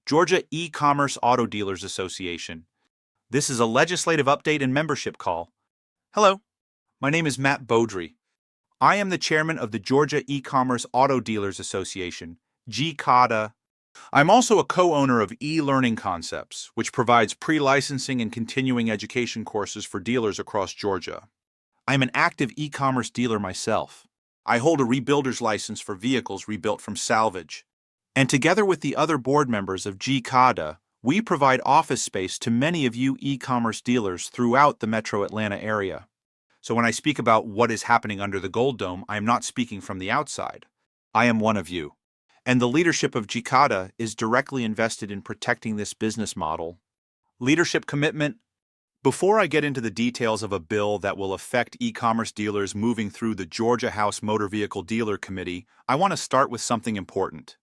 Georgia E-Commerce Auto Dealers Association. This is a legislative update and membership call. Hello, my name is Matt Beaudry. I am the chairman of the Georgia E-Commerce Auto Dealers Association, Gecada. I'm also a co-owner of E-Learning Concepts, which provides pre-licensing and continuing education courses for dealers across Georgia. I'm an active e-commerce dealer myself. I hold a rebuilder's license for vehicles rebuilt from salvage. And together with the other board members of Gecada, we provide office space to many of you e-commerce dealers throughout the metro Atlanta area. So when I speak about what is happening under the Gold Dome, I am not speaking from the outside. I am one of you. And the leadership of Gecada is directly invested in protecting this business model. Leadership commitment. Before I get into the details of a bill that will affect e-commerce dealers moving through the Georgia House Motor Vehicle Dealer Committee, I want to start with something important.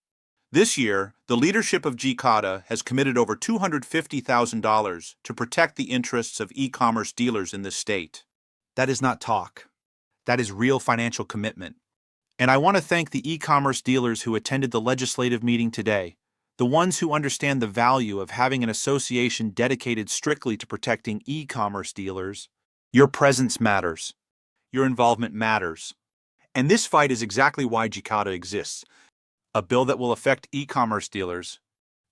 This year, the leadership of Gecada has committed over $250,000 to protect the interests of e-commerce dealers in this state. That is not talk. That is real financial commitment. And I want to thank the e-commerce dealers who attended the legislative meeting today, the ones who understand the value of having an association dedicated strictly to protecting e-commerce dealers. Your presence matters. Your involvement matters. And this fight is exactly why Gecada exists. A bill that will affect e-commerce dealers.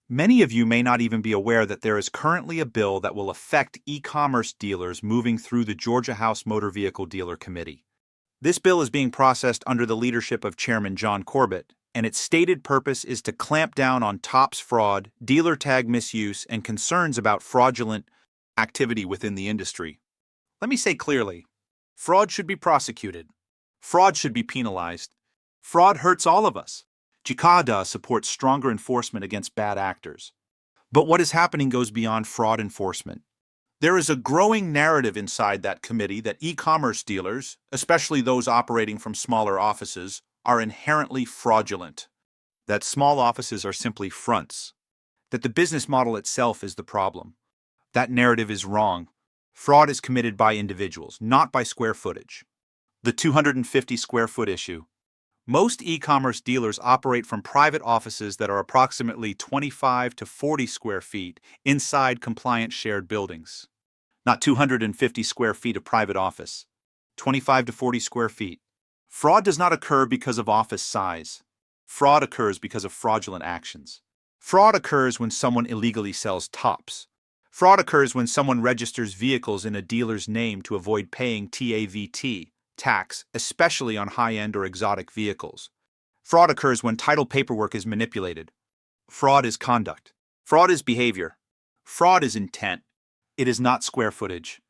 Many of you may not even be aware that there is currently a bill that will affect e-commerce dealers moving through the Georgia House Motor Vehicle Dealer Committee. This bill is being processed under the leadership of Chairman John Corbett, and its stated purpose is to clamp down on TOPS fraud, dealer tag misuse, and concerns about fraudulent activity within the industry. Let me say clearly, fraud should be prosecuted. Fraud should be penalized. Fraud hurts all of us. Gecada supports stronger enforcement against bad actors. But what is happening goes beyond fraud enforcement. There is a growing narrative inside that committee that e-commerce dealers, especially those operating from smaller offices, are inherently fraudulent. That small offices are simply fronts. That the business model itself is the problem. That narrative is wrong. Fraud is committed by individuals, not by square footage. The 250 square foot issue. Most e-commerce dealers operate from private offices that are approximately 25 to 40 square feet inside compliant shared buildings. Not 250 square feet of private office. 25 to 40 square feet. Fraud does not occur because of office size. Fraud occurs because of fraudulent actions. Fraud occurs when someone illegally sells tops. Fraud occurs when someone registers vehicles in a dealer's name to avoid paying TAVT. Tax, especially on high-end or exotic vehicles. Fraud occurs when title paperwork is manipulated. Fraud is conduct. Fraud is behavior. Fraud is intent. It is not square footage.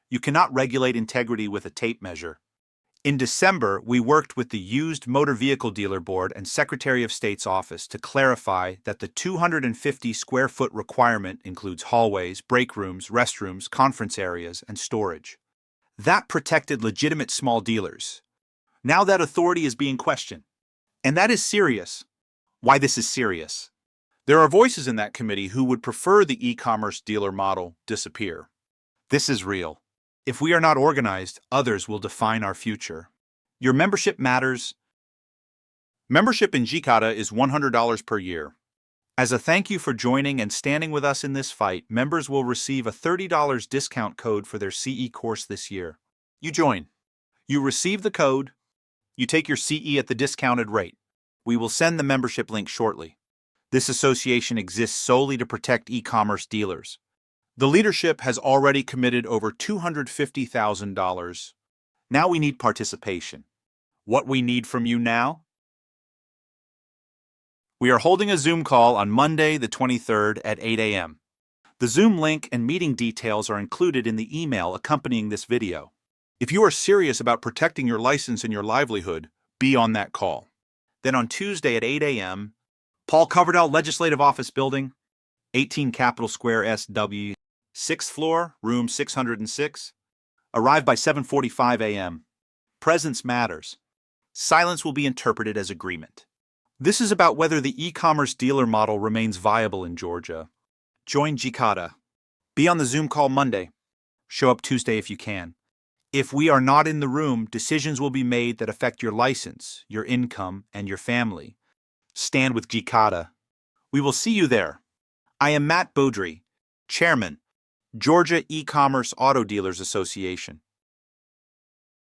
You cannot regulate integrity with a tape measure. In December, we worked with the Used Motor Vehicle Dealer Board and Secretary of State's office to clarify that the 250 square foot requirement includes hallways, break rooms, restrooms, conference areas, and storage. That protected legitimate small dealers. Now that authority is being questioned. And that is serious. Why this is serious? There are voices in that committee who would prefer the e-commerce dealer model disappear. This is real. If we are not organized, others will define our future. Your membership matters. Membership in Gecada is $100 per year. As a thank you for joining and standing with us in this fight, members will receive a $30 discount code for their CE course this year. You join. You receive the code. You take your CE at the discounted rate. We will send the membership link shortly. This association exists solely to protect e-commerce dealers. The leadership has already committed over $250,000. Now we need participation. What we need from you now? We are holding a Zoom call on Monday, the 23rd at 8 a.m. The Zoom link and meeting details are included in the email accompanying this video. If you are serious about protecting your license and your livelihood, be on that call. Then on Tuesday at 8 a.m., Paul Coverdell Legislative Office Building, 18 Capitol Square SW, 6th floor, room 606. Arrive by 7:45 a.m. Presence matters. Silence will be interpreted as agreement. This is about whether the e-commerce dealer model remains viable in Georgia. Join Gecada. Be on the Zoom call Monday. Show up Tuesday if you can. If we are not in the room, decisions will be made that affect your license, your income, and your family. Stand with Gecada. We will see you there. I am Matt Beaudry, Chairman, Georgia E-Commerce Auto Dealers Association.